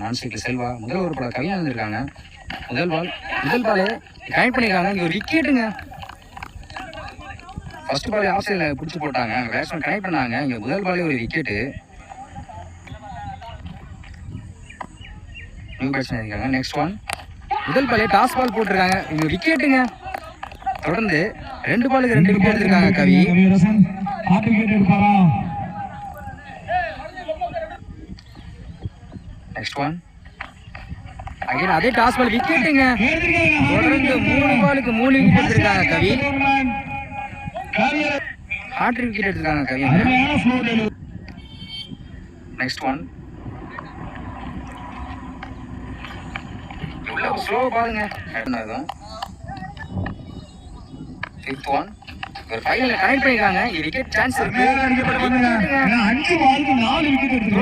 நான்ஸ்டிக்ல செல்வா. முதல் ஒரு படம் கவியா இருந்திருக்காங்க. முதல் பால் கனெக்ட் பண்ணிருக்காங்க. இங்க ஒரு விக்கெட்டுங்க. ஃபர்ஸ்ட் பால் ஆஃப் சைட்ல பிடிச்சி போட்டாங்க. பேட்ஸ்மேன் கனெக்ட் பண்ணாங்க. இங்க முதல் பாலே ஒரு விக்கெட்டு. நியூ பேட்ஸ்மேன் இருக்காங்க. நெக்ஸ்ட் ஒன் முதல் பாலே டாஸ் பால் போட்டிருக்காங்க. இங்க விக்கெட்டுங்க. தொடர்ந்து 2 பாலுக்கு 2 விக்கெட் எடுத்திருக்காங்க கவி. நெக்ஸ்ட் ஒன் அகைன் அதே டாஸ் பால் விக்கெட்டுங்க. தொடர்ந்து 3 பாலுக்கு 3 விக்கெட் எடுத்திருக்காங்க கவி. ஹாட்ரிக் விக்கெட் எடுத்திருக்காங்க கவி. நெக்ஸ்ட் ஒன் இவ்வளவு ஸ்லோ பாலுங்க. ஃபிஃப்த் ஒன் ஒரு ஃபைனல்ல கனெக்ட் பண்ணிருக்காங்க. விக்கெட் சான்ஸ் இருக்கு. 5 பாலுக்கு 4 விக்கெட் எடுத்து